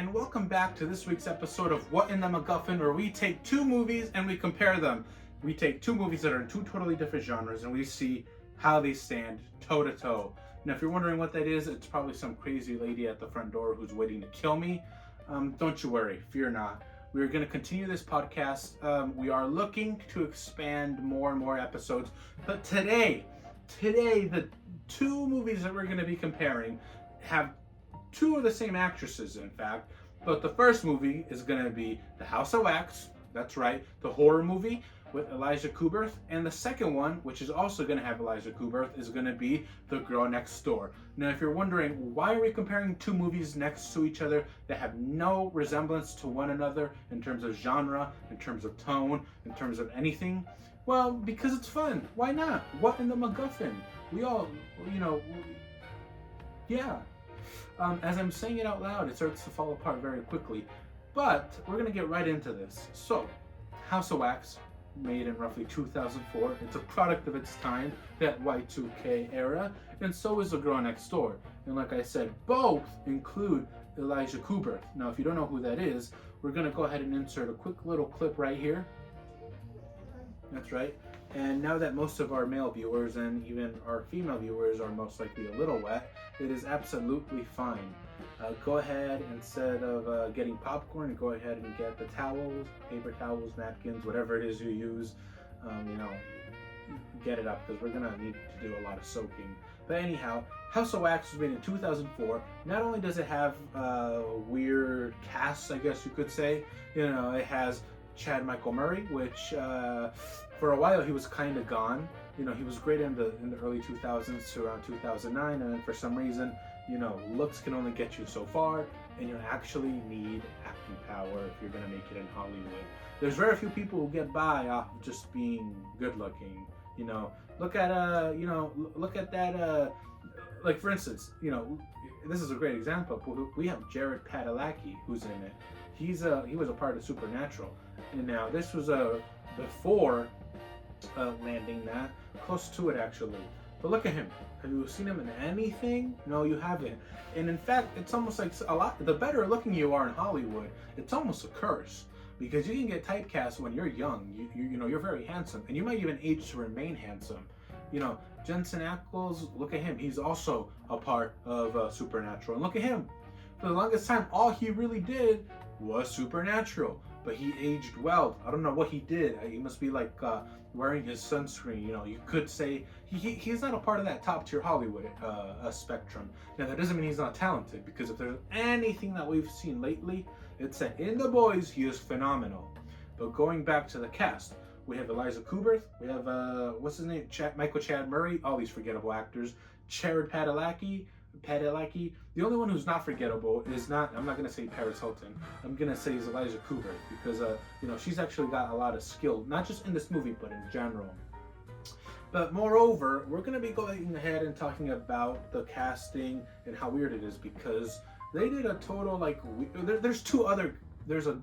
and welcome back to this week's episode of What in the MacGuffin, where we take two movies and we compare them. We take two movies that are in two totally different genres and we see how they stand toe to toe. Now, if you're wondering what that is, it's probably some crazy lady at the front door who's waiting to kill me. Don't you worry, fear not. We're going to continue this podcast. We are looking to expand more and more episodes, but today, the two movies that we're going to be comparing have two of the same actresses, in fact. But the first movie is going to be The House of Wax. That's right, the horror movie with Elijah Kuberth. And the second one, which is also going to have Elijah Kuberth, is going to be The Girl Next Door. Now, if you're wondering, why are we comparing two movies next to each other that have no resemblance to one another in terms of genre, in terms of tone, in terms of anything? Well, because it's fun. Why not? What in the MacGuffin? We all, yeah. As I'm saying it out loud, it starts to fall apart very quickly. But we're going to get right into this. So, House of Wax, made in roughly 2004. It's a product of its time, that Y2K era. And so is The Girl Next Door. And like I said, both include Elijah Kuberth. Now, if you don't know who that is, we're going to go ahead and insert a quick little clip right here. That's right. And now that most of our male viewers and even our female viewers are most likely a little wet, it is absolutely fine. Go ahead, instead of getting popcorn, go ahead and get the towels, paper towels, napkins, whatever it is you use. Get it up, because we're going to need to do a lot of soaking. But anyhow, House of Wax was made in 2004. Not only does it have weird casts, I guess you could say, it has Chad Michael Murray, which for a while he was kind of gone. He was great in the early 2000s to around 2009, and then for some reason, looks can only get you so far, and you actually need acting power if you're going to make it in Hollywood. There's very few people who get by off of just being good looking. Look at that. Like, for instance, this is a great example. We have Jared Padalecki, who's in it. He was a part of Supernatural, and now this was before landing that, close to it actually. But look at him. Have you seen him in anything? No, you haven't. And in fact, it's almost like the better looking you are in Hollywood, it's almost a curse, because you can get typecast when you're young. You're very handsome, and you might even age to remain handsome. Jensen Ackles, look at him. He's also a part of Supernatural, and look at him. For the longest time, all he really did was Supernatural, but he aged well. I don't know what he did. He must be like wearing his sunscreen. You could say he's not a part of that top tier Hollywood spectrum. Now, that doesn't mean he's not talented, because if there's anything that we've seen lately, it's that in The Boys he is phenomenal. But going back to the cast, we have Elijah Kuberth, we have what's his name, Michael Chad Murray, all these forgettable actors, Jared Padalecki. The only one who's not forgettable is I'm not going to say Paris Hilton. I'm going to say is Elijah Kuberth, because she's actually got a lot of skill, not just in this movie, but in general. But moreover, we're going to be going ahead and talking about the casting and how weird it is, because they did a total, there's a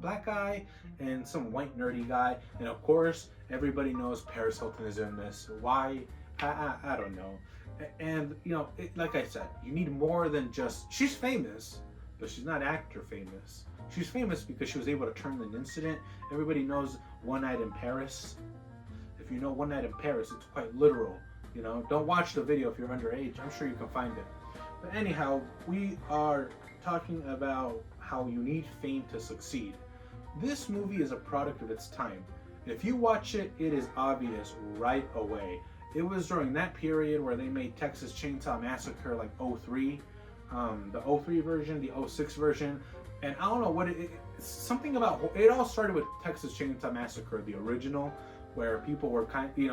black guy and some white nerdy guy, and of course everybody knows Paris Hilton is in this. Why? I don't know. And like I said, you need more than just, she's famous, but she's not actor famous. She's famous because she was able to turn an incident. Everybody knows One Night in Paris. If you know One Night in Paris, it's quite literal. Don't watch the video if you're underage. I'm sure you can find it. But anyhow, we are talking about how you need fame to succeed. This movie is a product of its time. If you watch it, it is obvious right away. It was during that period where they made Texas Chainsaw Massacre, like 03, the 03 version, the 06 version, and I don't know what something about it all started with Texas Chainsaw Massacre, the original, where people were it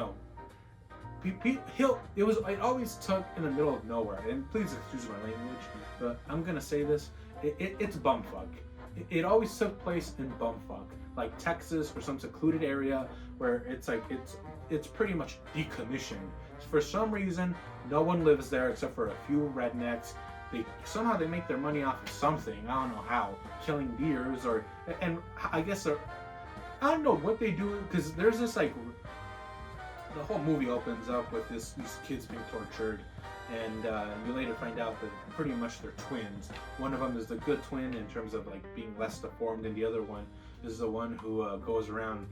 always took in the middle of nowhere, and please excuse my language, but I'm gonna say this, it's bumfuck. It always took place in bumfuck, like Texas or some secluded area where it's pretty much decommissioned. For some reason, no one lives there except for a few rednecks. Somehow they make their money off of something. I don't know how, killing deers and I guess I don't know what they do, because there's this the whole movie opens up with these kids being tortured, and you later find out that pretty much they're twins. One of them is the good twin in terms of like being less deformed, and the other one is the one who goes around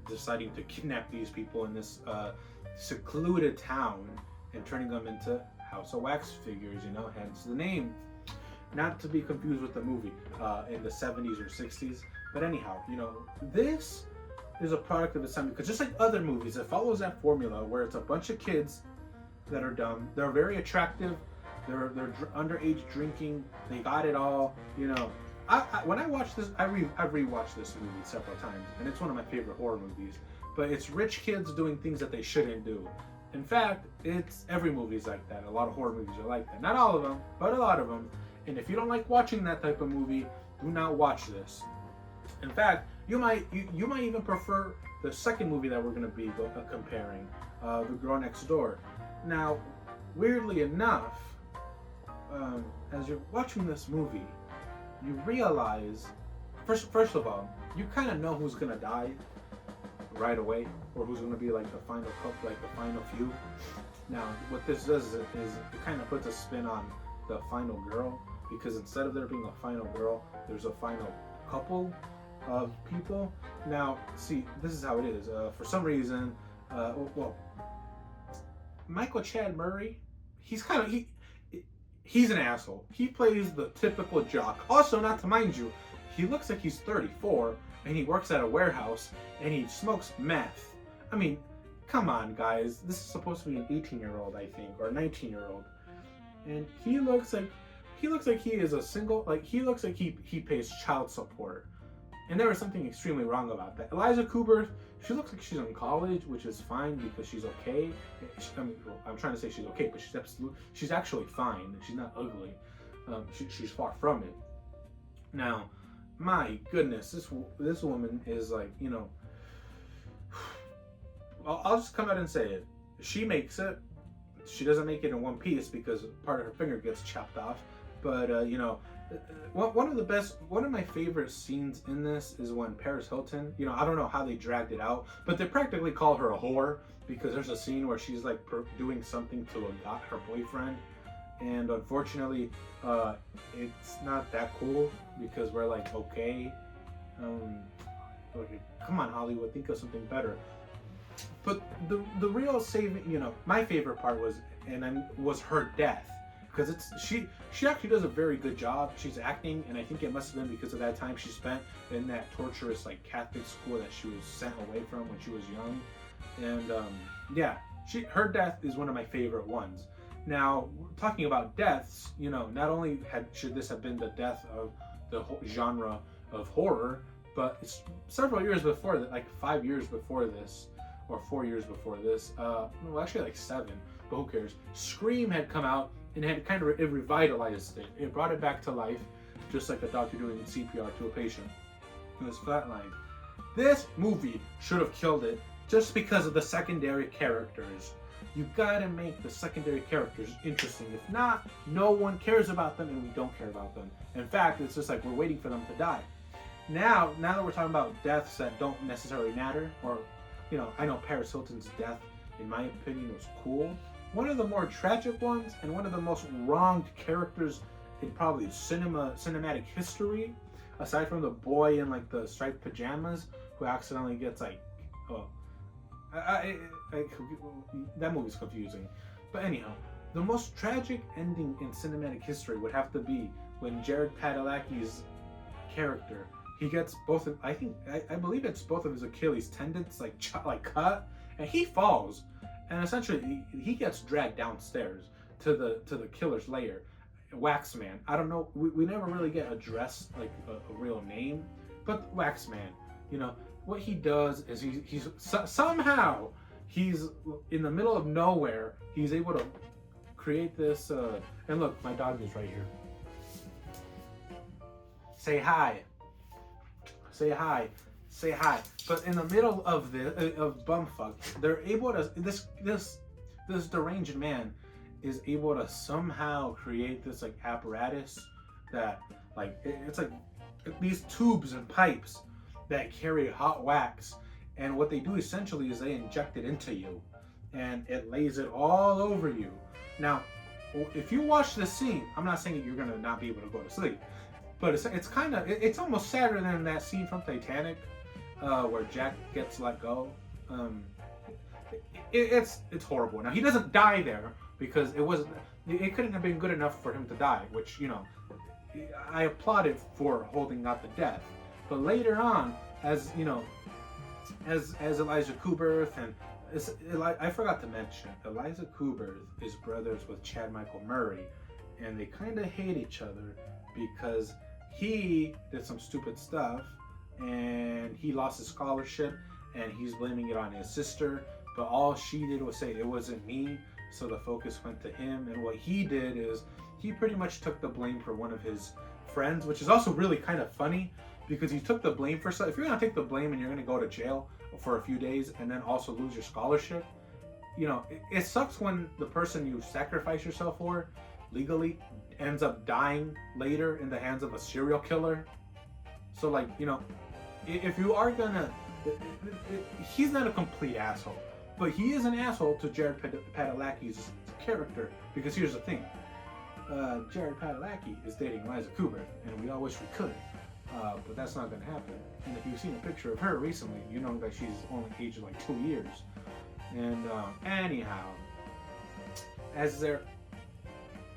deciding to kidnap these people in this secluded town and turning them into House of Wax figures, you know, hence the name. Not to be confused with the movie in the 70s or 60s. But anyhow, you know, this is a product of its time, because just like other movies, it follows that formula where it's a bunch of kids that are dumb. They're very attractive. They're underage drinking. They got it all. You know, when I watch this, I've rewatched this movie several times, and it's one of my favorite horror movies. But it's rich kids doing things that they shouldn't do. In fact, it's every movie's like that. A lot of horror movies are like that. Not all of them, but a lot of them. And if you don't like watching that type of movie, do not watch this. In fact, you might even prefer the second movie that we're going to be comparing, The Girl Next Door. Now, weirdly enough, as you're watching this movie, you realize, first of all, you kind of know who's going to die right away, or who's going to be like the final couple, like the final few. Now, what this does is it kind of puts a spin on the final girl, because instead of there being a final girl, there's a final couple of people. Now, see, this is how it is. For some reason, Michael Chad Murray, he's an asshole. He plays the typical jock. Also, not to mind you, he looks like he's 34 and he works at a warehouse and he smokes meth. I mean, come on, guys. This is supposed to be an 18-year-old, I think, or a 19-year-old, and he looks like he is a single. Like, he looks like he pays child support. And there was something extremely wrong about that. Eliza Cooper, she looks like she's in college, which is fine because she's okay. I'm trying to say she's okay, but she's actually fine. She's not ugly. She's far from it. Now, my goodness, this woman is like, you know, I'll just come out and say it. She makes it. She doesn't make it in one piece because part of her finger gets chopped off. But you know, one of my favorite scenes in this is when Paris Hilton, you know, I don't know how they dragged it out, but they practically call her a whore, because there's a scene where she's like doing something to her boyfriend, and unfortunately, it's not that cool, because we're like, okay, come on, Hollywood, think of something better. But the real saving, you know, my favorite part was her death. Because she actually does a very good job. She's acting, and I think it must have been because of that time she spent in that torturous like Catholic school that she was sent away from when she was young. And yeah, her death is one of my favorite ones. Now, talking about deaths, you know, not only should this have been the death of the genre of horror, but it's several years before that, like 5 years before this, or 4 years before this. Well, actually like 7, but who cares? Scream had come out and had kind of revitalized it. It brought it back to life, just like a doctor doing CPR to a patient who was flatlined. This movie should have killed it just because of the secondary characters. You gotta make the secondary characters interesting. If not, no one cares about them, and we don't care about them. In fact, it's just like we're waiting for them to die. Now that we're talking about deaths that don't necessarily matter, or, you know, I know Paris Hilton's death, in my opinion, was cool. One of the more tragic ones, and one of the most wronged characters in probably cinematic history, aside from the boy in like the striped pajamas who accidentally gets like, that movie's confusing. But anyhow, the most tragic ending in cinematic history would have to be when Jared Padalecki's character, he gets both of, I believe it's both of his Achilles tendons like cut, and he falls. And essentially, he gets dragged downstairs to the killer's lair, Waxman. I don't know. We never really get addressed like a real name, but Waxman. You know what he does is he's somehow he's in the middle of nowhere. He's able to create this. And look, my dog is right here. Say hi. Say hi. Say hi. But in the middle of bumfuck, they're able to this deranged man is able to somehow create this like apparatus that like it's like these tubes and pipes that carry hot wax, And what they do essentially is they inject it into you, and it lays it all over you. Now, if you watch this scene, I'm not saying you're gonna not be able to go to sleep, but it's kind of it's almost sadder than that scene from Titanic, where Jack gets let go. It's horrible. Now he doesn't die there because it couldn't have been good enough for him to die, which I applaud it for holding out the death. But later on, as Elijah Kuberth and I forgot to mention, Elijah Kuberth is brothers with Chad Michael Murray, and they kind of hate each other because he did some stupid stuff and he lost his scholarship and he's blaming it on his sister, but all she did was say it wasn't me, so the focus went to him. And what he did is he pretty much took the blame for one of his friends, which is also really kind of funny because he took the blame for stuff. If you're gonna take the blame and you're gonna go to jail for a few days and then also lose your scholarship, it sucks when the person you sacrifice yourself for legally ends up dying later in the hands of a serial killer. So like, if you are gonna, he's not a complete asshole, but he is an asshole to Jared Padalecki's character, because here's the thing. Jared Padalecki is dating Elijah Kuberth, and we all wish we could. But that's not going to happen. And if you've seen a picture of her recently, you know that she's only aged like 2 years. And anyhow, as they're...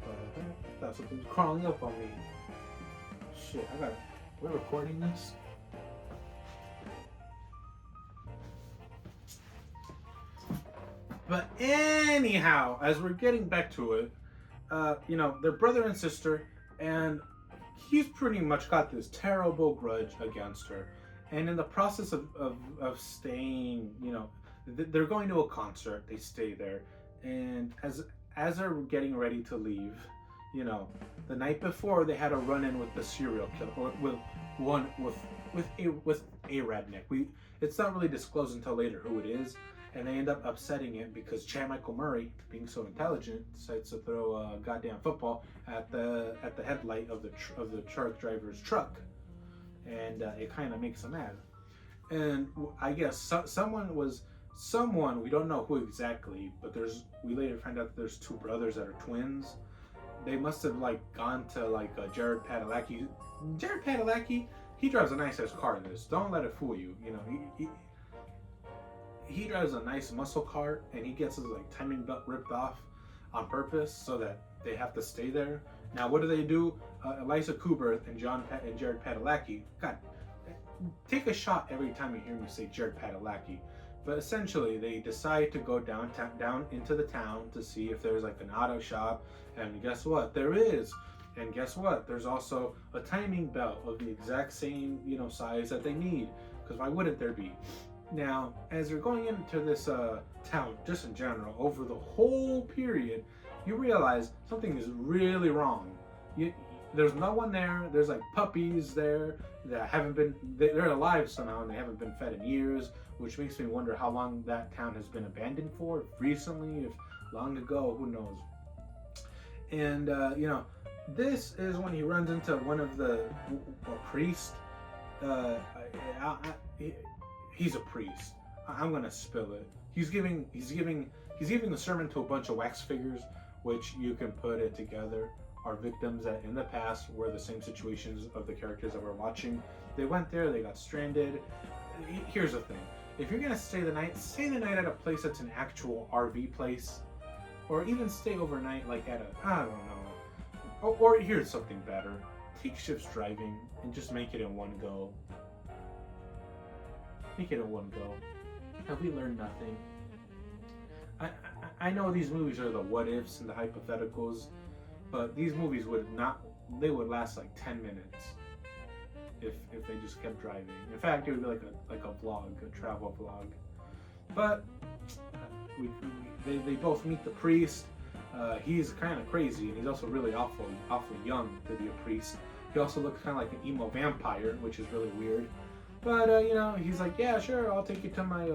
I thought something was crawling up on me. Shit, we're recording this? But anyhow, as we're getting back to it, they're brother and sister, and he's pretty much got this terrible grudge against her. And in the process of staying, they're going to a concert, they stay there, and as they're getting ready to leave, the night before they had a run-in with the serial killer, with a redneck. It's not really disclosed until later who it is, and they end up upsetting it because Chad Michael Murray, being so intelligent, decides to throw a goddamn football at the headlight of the truck driver's truck, and it kind of makes him mad. And I guess someone, we don't know who exactly, but we later find out that there's two brothers that are twins. They must have gone to Jared Padalecki. Jared Padalecki, he drives a nice ass car in this. Don't let it fool you. He drives a nice muscle car, and he gets his timing belt ripped off on purpose so that they have to stay there. Now, what do? Elijah Kuberth and Jared Padalecki. God, take a shot every time you hear me say Jared Padalecki. But essentially, they decide to go down into the town to see if there's an auto shop, and guess what? There is. And guess what? There's also a timing belt of the exact same size that they need, because why wouldn't there be? Now, as you're going into this town, just in general, over the whole period, you realize something is really wrong. There's no one there. There's puppies there that they're alive somehow, and they haven't been fed in years, which makes me wonder how long that town has been abandoned for. If recently, if long ago, who knows? And this is when he runs into one of a priest. He's a priest. I'm gonna spill it. He's giving the sermon to a bunch of wax figures, which you can put it together are victims that in the past were the same situations of the characters that we're watching. They went there, they got stranded. Here's the thing: if you're gonna stay the night at a place that's an actual RV place, or even stay overnight at I don't know. Or here's something better: take shifts driving and just make it in one go. Make it in one go. Have we learned nothing? I know these movies are the what ifs and the hypotheticals, but these movies would last 10 minutes if they just kept driving. In fact, it would be like a vlog, a travel vlog. But they both meet the priest. He's kind of crazy, and he's also really awfully young to be a priest. He also looks kind of like an emo vampire, which is really weird. But he's like, yeah, sure, I'll take you to my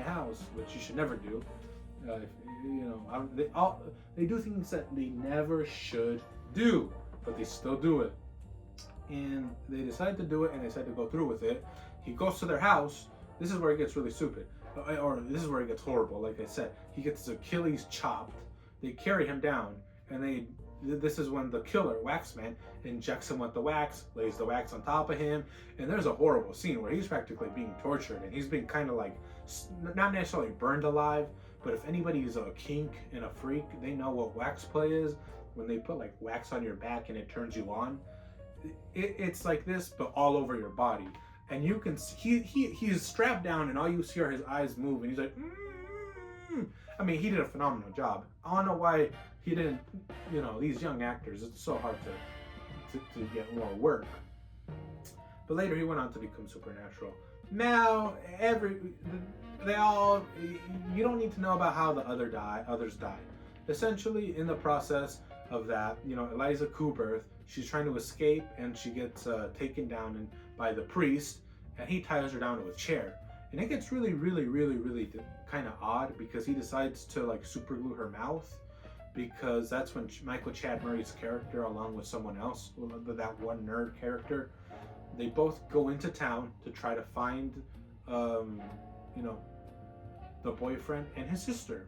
house, which you should never do. They do things that they never should do, but they still do it. And they decide to do it, and they decide to go through with it. He goes to their house, this is where it gets really stupid. Or this is where it gets horrible. Like I said, he gets his Achilles chopped. They carry him down, and this is when the killer, Waxman, injects him with the wax, lays the wax on top of him, and there's a horrible scene where he's practically being tortured, and he's being kind of like, not necessarily burned alive, but if anybody's a kink and a freak, they know what wax play is. When they put like wax on your back and it turns you on, it's like this, but all over your body. And you can see, he's strapped down, and all you see are his eyes move, and he's like, I mean, he did a phenomenal job. I don't know why he didn't, these young actors, it's so hard to get more work. But later he went on to become Supernatural. Now, you don't need to know about how the others died. Essentially, in the process of that, Eliza Kuberth, she's trying to escape, and she gets taken down by the priest, and he ties her down to a chair. And it gets really, really, really, really kind of odd, because he decides to like super glue her mouth, because that's when Michael Chad Murray's character, along with someone else, that one nerd character, they both go into town to try to find, the boyfriend and his sister.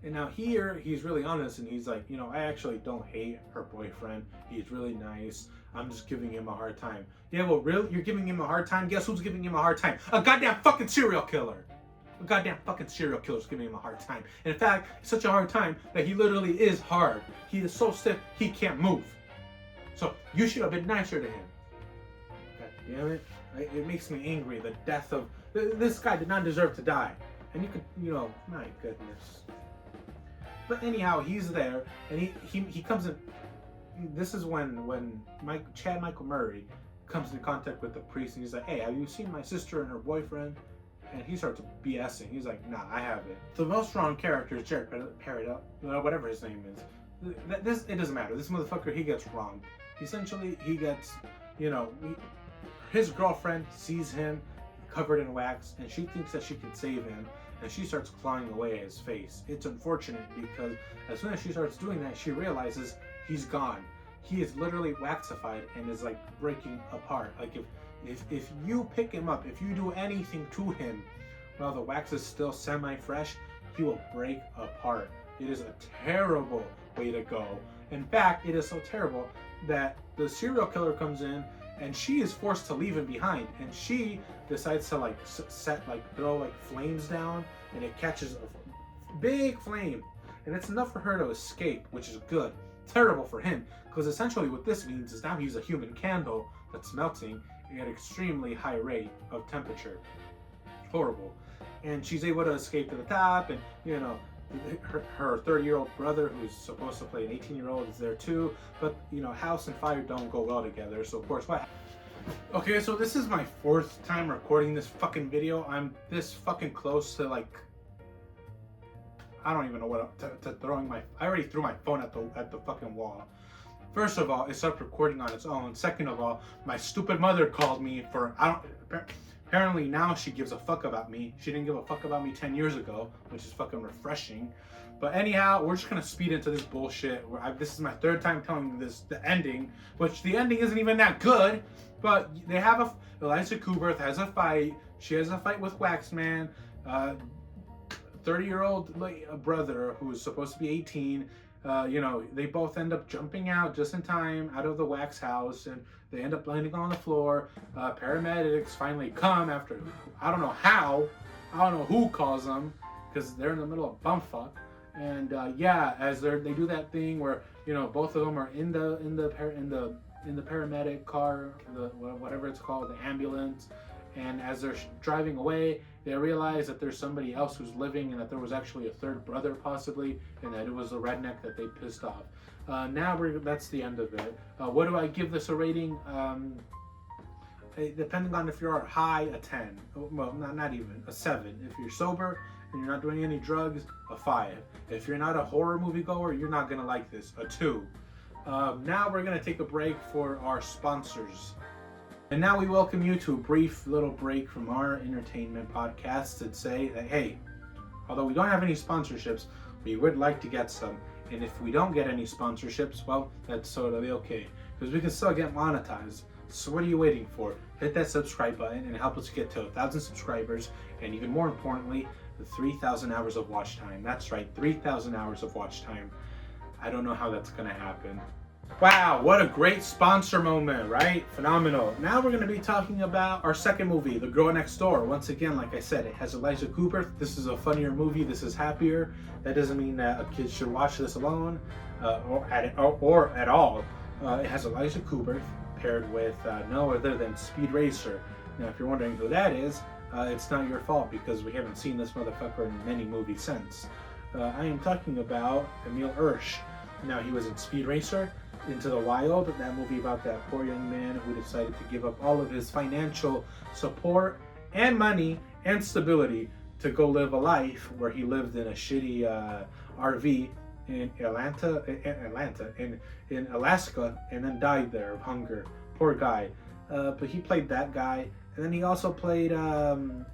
And now here, he's really honest, and he's like, I actually don't hate her boyfriend. He's really nice. I'm just giving him a hard time. Yeah, well, really? You're giving him a hard time? Guess who's giving him a hard time? A goddamn fucking serial killer. A goddamn fucking serial killer's giving him a hard time. And in fact, it's such a hard time that he literally is hard. He is so stiff, he can't move. So, you should have been nicer to him. God damn it. It makes me angry. The death of... This guy did not deserve to die. And you could, my goodness. But anyhow, he's there, and he comes in. This is when Chad Michael Murray comes into contact with the priest, and he's like, hey, have you seen my sister and her boyfriend? And he starts BSing. He's like, nah, I haven't. The most wrong character is Jared Peridot, whatever his name is. It doesn't matter. This motherfucker, he gets wronged. Essentially, he gets, his girlfriend sees him covered in wax, and she thinks that she can save him, and she starts clawing away at his face. It's unfortunate, because as soon as she starts doing that, she realizes he's gone. He is literally waxified and is like breaking apart. Like if you pick him up, if you do anything to him while the wax is still semi-fresh, he will break apart. It is a terrible way to go. In fact, it is so terrible that the serial killer comes in, and she is forced to leave him behind, and she decides to like throw flames down, and it catches a big flame, and it's enough for her to escape, which is good. Terrible for him, because essentially what this means is now he's a human candle that's melting at an extremely high rate of temperature. Horrible. And she's able to escape to the top, and her 30-year-old brother, who's supposed to play an 18-year-old, is there too. But house and fire don't go well together, so of course what? Okay, so this is my 4th time recording this fucking video. I'm this fucking close to I don't even know what to throwing I already threw my phone at the fucking wall. First of all, it stopped recording on its own. Second of all, my stupid mother called me for apparently now she gives a fuck about me. She didn't give a fuck about me 10 years ago, which is fucking refreshing. But anyhow, we're just gonna speed into this bullshit. This is my 3rd time telling the ending, which the ending isn't even that good. But they have Eliza Kuberth has a fight. She has a fight with Waxman. 30-year-old brother who's supposed to be 18. They both end up jumping out just in time out of the wax house, and they end up landing on the floor. Paramedics finally come after, I don't know how, I don't know who calls them, because they're in the middle of bumfuck. And as they do that thing where both of them are in the paramedic car, whatever it's called, the ambulance. And as they're driving away, they realize that there's somebody else who's living, and that there was actually a 3rd brother possibly, and that it was the redneck that they pissed off. That's the end of it. What do I give this a rating? Depending on if you're high, a 10. Well, not even, a 7. If you're sober and you're not doing any drugs, a 5. If you're not a horror movie goer, you're not gonna like this, a 2. Now we're gonna take a break for our sponsors. And now we welcome you to a brief little break from our entertainment podcast to say that, hey, although we don't have any sponsorships, we would like to get some. And if we don't get any sponsorships, well, that's totally okay, because we can still get monetized. So what are you waiting for? Hit that subscribe button and help us get to 1,000 subscribers, and even more importantly, 3,000 hours of watch time. That's right, 3,000 hours of watch time. I don't know how that's gonna happen. Wow, what a great sponsor moment, right? Phenomenal. Now we're going to be talking about our second movie, The Girl Next Door. Once again, like I said, it has Elijah Cooper. This is a funnier movie. This is happier. That doesn't mean that a kid should watch this alone or at all. It has Elijah Cooper paired with no other than Speed Racer. Now, if you're wondering who that is, it's not your fault because we haven't seen this motherfucker in many movies since. I am talking about Emil Hirsch. Now, he was in Speed Racer, Into the Wild, that movie about that poor young man who decided to give up all of his financial support and money and stability to go live a life where he lived in a shitty RV in Alaska, and then died there of hunger. Poor guy. But he played that guy, and then he also played Jason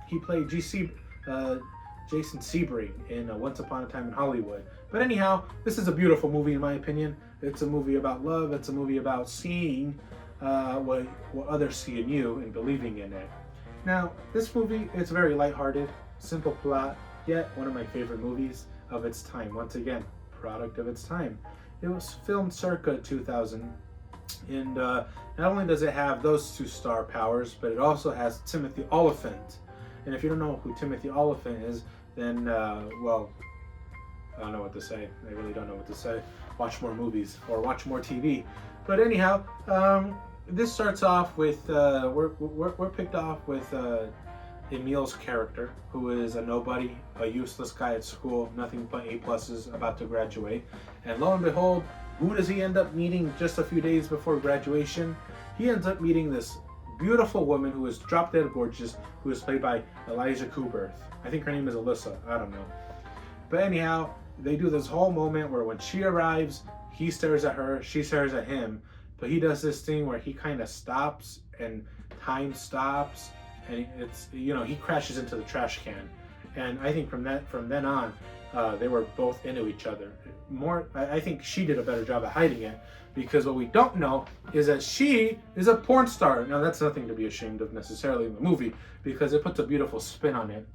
Sebring in Once Upon a Time in Hollywood. But anyhow, this is a beautiful movie in my opinion. It's a movie about love. It's a movie about seeing what others see in you and believing in it. Now, this movie is very lighthearted, simple plot, yet one of my favorite movies of its time. Once again, product of its time. It was filmed circa 2000, and not only does it have those two star powers, but it also has Timothy Olyphant. And if you don't know who Timothy Olyphant is, then, well, I don't know what to say. I really don't know what to say. Watch more movies or watch more TV. But anyhow, this starts off with, we're picked off with Emil's character, who is a nobody, a useless guy at school, nothing but A+, about to graduate. And lo and behold, who does he end up meeting just a few days before graduation? He ends up meeting this beautiful woman who is drop dead gorgeous, who is played by Elijah Cooper. I think her name is Alyssa. I don't know. But anyhow, they do this whole moment where when she arrives, he stares at her, she stares at him. But he does this thing where he kind of stops and time stops, and it's, you know, he crashes into the trash can. And I think from then on, they were both into each other. I think she did a better job at hiding it, because what we don't know is that she is a porn star. Now, that's nothing to be ashamed of necessarily in the movie, because it puts a beautiful spin on it.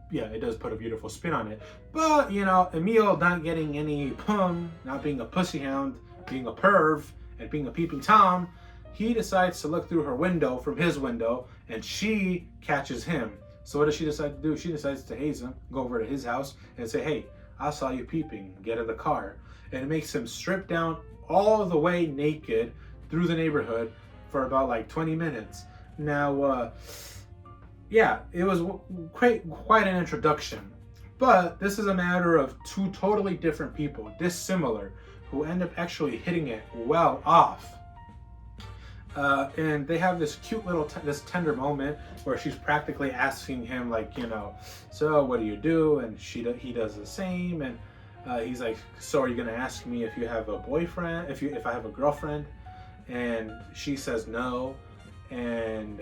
Yeah, it does put a beautiful spin on it. But, you know, Emil not getting any pum, not being a pussy hound, being a perv, and being a peeping Tom, he decides to look through her window from his window, and she catches him. So what does she decide to do? She decides to haze him, go over to his house, and say, hey, I saw you peeping, get in the car. And it makes him strip down all the way naked through the neighborhood for about like 20 minutes. Now, yeah, it was quite an introduction. But this is a matter of two totally different people, dissimilar, who end up actually hitting it well off. And they have this cute little, this tender moment where she's practically asking him, like, you know, so what do you do? And he does the same. And he's like, so are you gonna ask me if you have a boyfriend, if I have a girlfriend? And she says no. And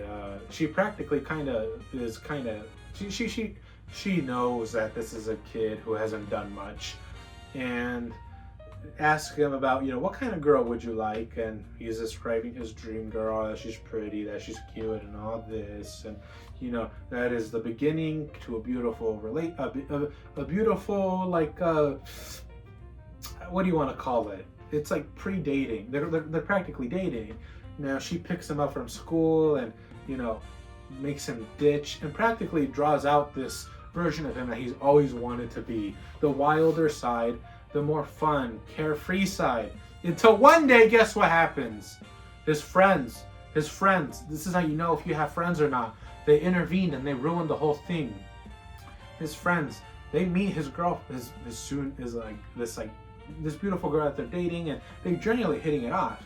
she practically she knows that this is a kid who hasn't done much, and ask him about, you know, what kind of girl would you like? And he's describing his dream girl, that she's pretty, that she's cute, and all this. And, you know, that is the beginning to a beautiful a beautiful, like, what do you want to call it? It's like pre-dating. They're practically dating. Now she picks him up from school and, you know, makes him ditch and practically draws out this version of him that he's always wanted to be. The wilder side, the more fun, carefree side. Until one day, guess what happens? His friends, this is how you know if you have friends or not. They intervened and they ruined the whole thing. His friends, they meet his girl, this beautiful girl that they're dating, and they're genuinely hitting it off.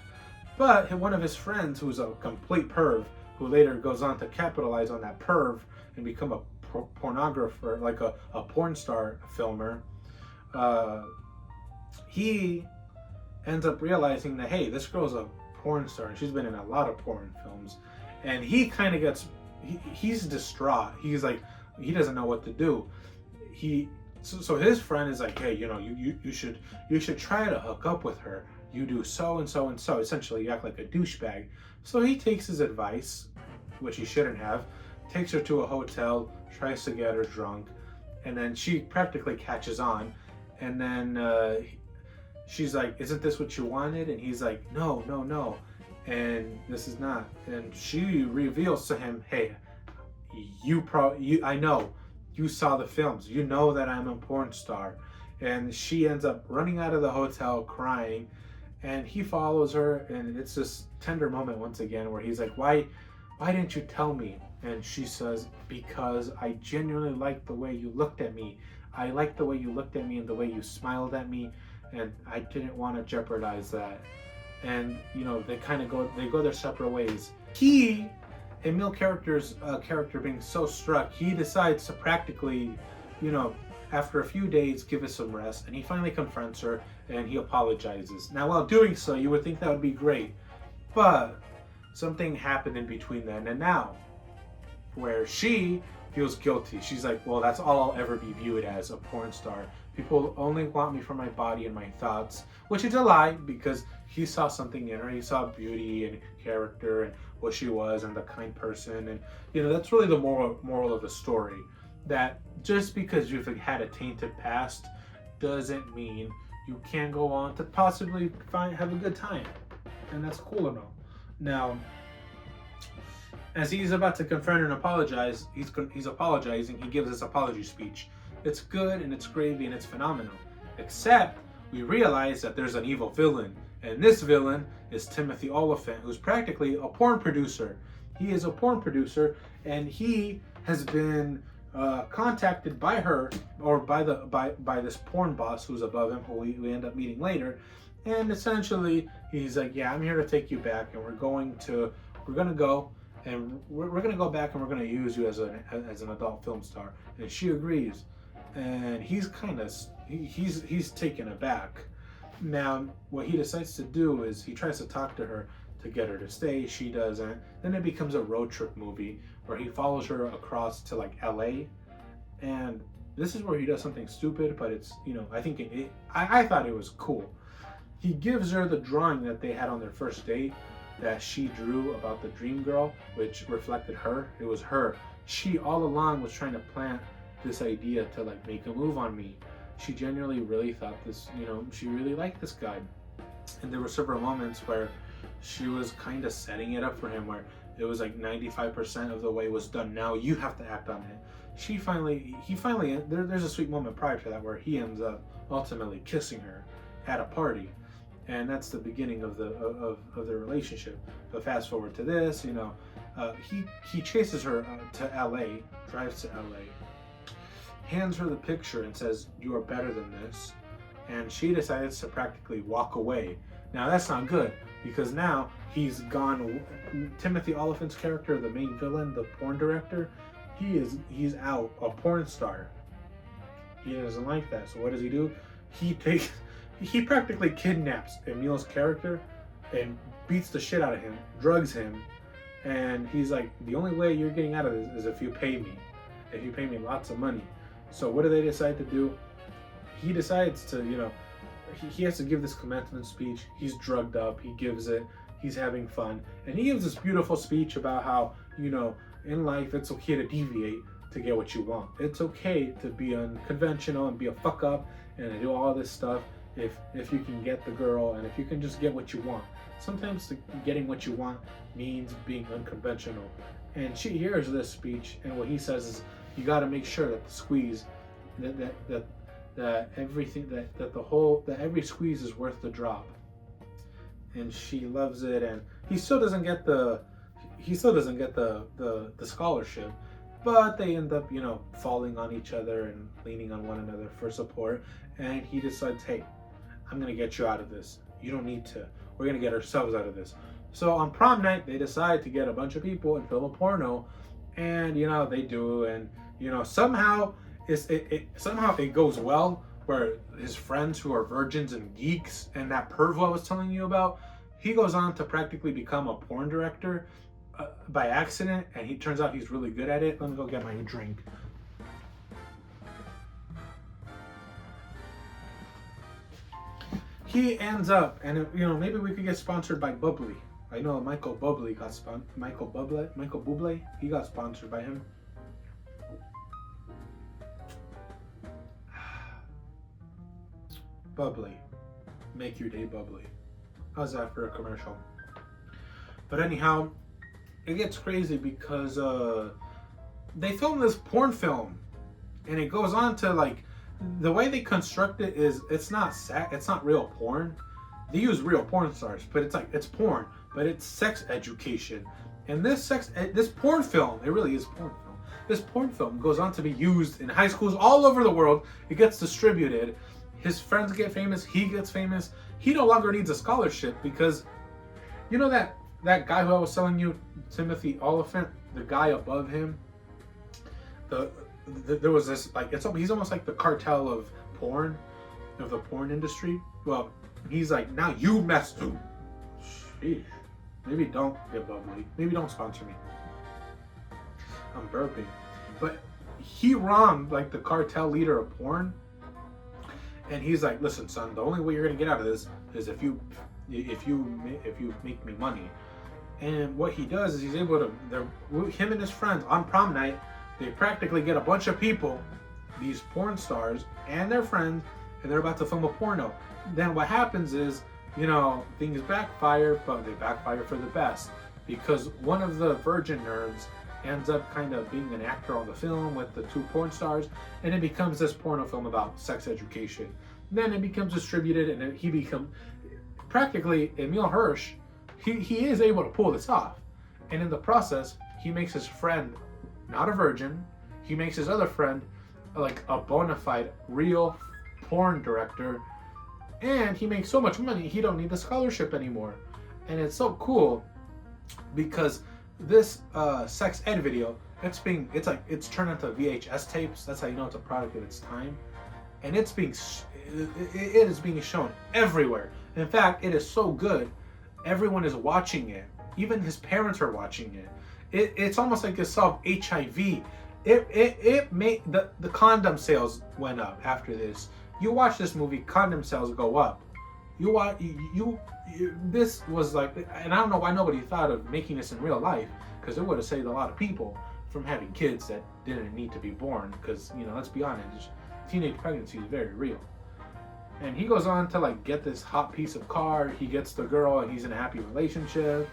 But one of his friends, who's a complete perv, who later goes on to capitalize on that perv and become a pornographer, like a porn star filmer, he ends up realizing that, hey, this girl's a porn star and she's been in a lot of porn films. And he kind of gets, he's distraught. He's like, he doesn't know what to do. So his friend is like, hey, you know, you should try to hook up with her. you do so and so and so. Essentially, you act like a douchebag. So he takes his advice, which he shouldn't have, takes her to a hotel, tries to get her drunk, and then she practically catches on. And then she's like, "Isn't this what you wanted?" And he's like, "No, no, no. And this is not." And she reveals to him, "Hey, I know you saw the films. You know that I'm a porn star." And she ends up running out of the hotel crying, and he follows her, and it's this tender moment once again where he's like, why didn't you tell me?" And she says, "Because I genuinely liked the way you looked at me. I liked the way you looked at me and the way you smiled at me, and I didn't want to jeopardize that." And they kind of go their separate ways. Emil character being so struck, he decides to practically, after a few days, give us some rest, and he finally confronts her and he apologizes. Now, while doing so, you would think that would be great, but something happened in between then and now, where she feels guilty. She's like, "Well, that's all I'll ever be viewed as, a porn star. People only want me for my body and my thoughts," which is a lie, because he saw something in her. He saw beauty and character and what she was and the kind person. And that's really the moral of the story, that just because you've had a tainted past doesn't mean you can't go on to possibly have a good time. And that's cool and all. Now, as he's about to confront her and apologize, he's apologizing. He gives his apology speech. It's good and it's gravy and it's phenomenal. Except we realize that there's an evil villain. And this villain is Timothy Oliphant, who's practically a porn producer. He is a porn producer, and he has been contacted by her, or by this porn boss who's above him, who we end up meeting later. And essentially, he's like, "Yeah, I'm here to take you back, and we're gonna go, and we're gonna go back, and we're gonna use you as an adult film star." And she agrees, and he's taken aback. Now, what he decides to do is he tries to talk to her to get her to stay. She doesn't. Then it becomes a road trip movie where he follows her across to like LA, and this is where he does something stupid, but it's I think I thought it was cool. He gives her the drawing that they had on their first date, that she drew about the dream girl, which reflected her. It was her. She all along was trying to plant this idea to like make a move on me. She genuinely really thought this, she really liked this guy. And there were several moments where she was kind of setting it up for him, where it was like 95% of the way was done. Now you have to act on it. There's a sweet moment prior to that where he ends up ultimately kissing her at a party. And that's the beginning of the relationship. But fast forward to this, he chases her to LA, drives to LA, hands her the picture and says, "You are better than this." And she decides to practically walk away. Now that's not good, because now he's gone. Timothy Oliphant's character, the main villain, the porn director, he's out, a porn star. He doesn't like that. So what does he do? He practically kidnaps Emil's character and beats the shit out of him, drugs him, and he's like, "The only way you're getting out of this is if you pay me. If you pay me lots of money." So what do they decide to do? He decides to, he has to give this commencement speech. He's drugged up. He gives it. He's having fun. And he gives this beautiful speech about how, in life, it's okay to deviate to get what you want. It's okay to be unconventional and be a fuck up and to do all this stuff if you can get the girl and if you can just get what you want. Sometimes getting what you want means being unconventional. And she hears this speech, and what he says is, you got to make sure that the squeeze, that every squeeze is worth the drop. And she loves it, and he still doesn't get the scholarship, but they end up falling on each other and leaning on one another for support. And he decides, "Hey, I'm gonna get you out of this. You don't need to. We're gonna get ourselves out of this." So on prom night, they decide to get a bunch of people and film a porno, and they do, and somehow it goes well, where his friends who are virgins and geeks, and that pervo I was telling you about, he goes on to practically become a porn director by accident, and he turns out he's really good at it. Let me go get my drink. he ends up, and maybe we could get sponsored by Bubbly. I know Michael Bublé, he got sponsored by him. Bubbly. Make your day bubbly. How's that for a commercial? But anyhow, it gets crazy because they filmed this porn film, and it goes on to, like, the way they construct it is it's not real porn. They use real porn stars, but it's porn, but it's sex education. And this porn film, it really is porn film. This porn film goes on to be used in high schools all over the world. It gets distributed. His friends get famous. He gets famous. He no longer needs a scholarship because, that guy who I was telling you, Timothy Oliphant, the guy above him, there was this, like, he's almost like the cartel of porn, of the porn industry. Well, he's like, now you messed up. Sheesh. Maybe don't get Bubbly. Maybe don't sponsor me. I'm burping. But he wronged, like, the cartel leader of porn. And he's like, listen, son, the only way you're gonna get out of this is if you make me money. And what he does is he's able to, him and his friends on prom night, they practically get a bunch of people, these porn stars and their friends, and they're about to film a porno. Then what happens is, things backfire, but they backfire for the best, because one of the virgin nerds ends up kind of being an actor on the film with the two porn stars, and it becomes this porno film about sex education. And then it becomes distributed, and he becomes practically Emil Hirsch. He is able to pull this off, and in the process, he makes his friend not a virgin. He makes his other friend like a bona fide real porn director, and he makes so much money he don't need the scholarship anymore. And it's so cool because this sex ed video, it's turned into VHS tapes. That's how you know it's a product of its time, and it is being shown everywhere. In fact, it is so good, everyone is watching it. Even his parents are watching it. It's almost like it solved HIV. It made the condom sales went up after this. You watch this movie, condom sales go up. This was like, and I don't know why nobody thought of making this in real life, because it would have saved a lot of people from having kids that didn't need to be born. Because let's be honest, teenage pregnancy is very real. And he goes on to like get this hot piece of car. He gets the girl, and he's in a happy relationship.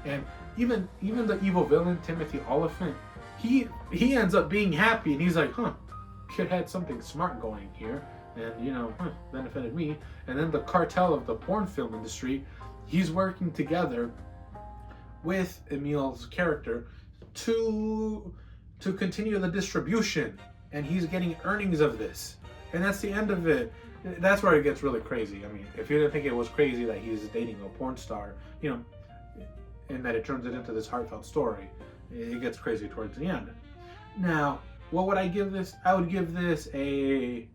And even the evil villain, Timothy Oliphant, he ends up being happy, and he's like, kid had something smart going here, and benefited me. And then the cartel of the porn film industry, he's working together with Emil's character to continue the distribution, and he's getting earnings of this. And that's the end of it. That's where it gets really crazy. I mean, if you didn't think it was crazy that he's dating a porn star, and that it turns it into this heartfelt story, it gets crazy towards the end. Now, what would I give this? I would give this a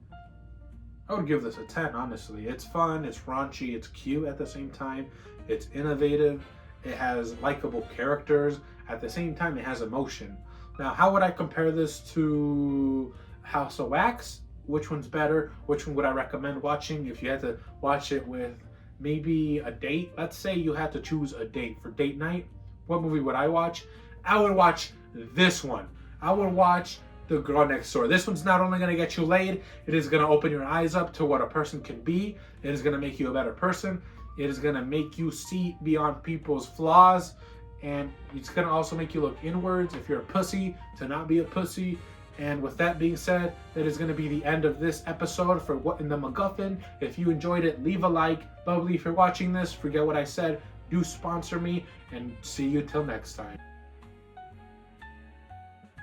10, honestly. It's fun, it's raunchy, it's cute at the same time, it's innovative, it has likable characters, at the same time it has emotion. Now, how would I compare this to House of Wax? Which one's better? Which one would I recommend watching if you had to watch it with maybe a date? Let's say you had to choose a date for date night. What movie would I watch? I would watch this one. I would watch The Girl Next Door. This one's not only going to get you laid, it is going to open your eyes up to what a person can be. It is going to make you a better person. It is going to make you see beyond people's flaws. And it's going to also make you look inwards, if you're a pussy, to not be a pussy. And with that being said, that is going to be the end of this episode for What in the MacGuffin. If you enjoyed it, leave a like. Bubbly, if you're watching this, forget what I said. Do sponsor me, and see you till next time.